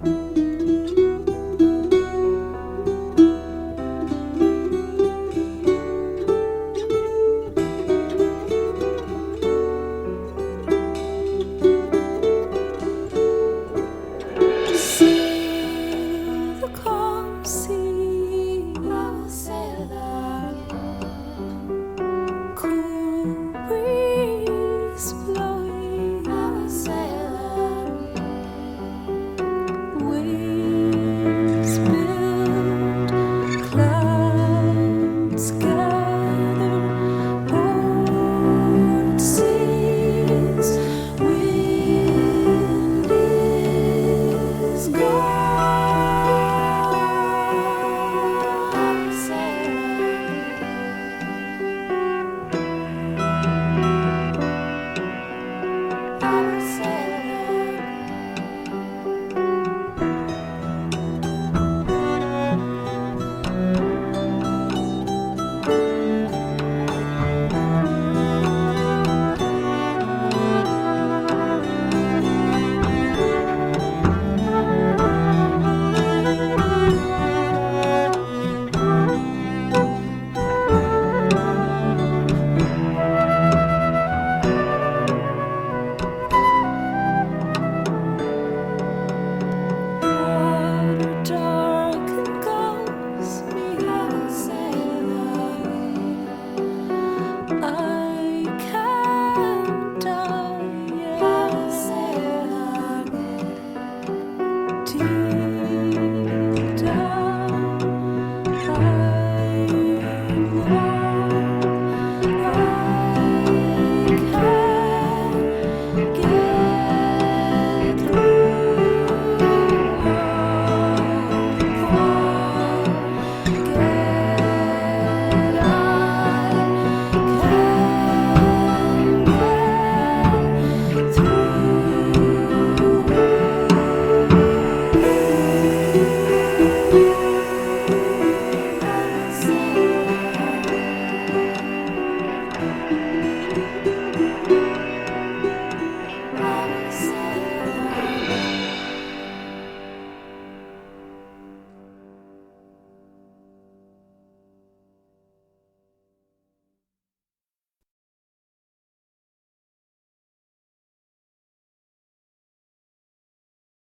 Sail the calm sea, I will sail again. Cool breeze blowing, I will sail again. Waves build, clouds gather, port seas, wind is gone. Water dark engulfs me, I will sail again. I can't die, I will sail again. Deep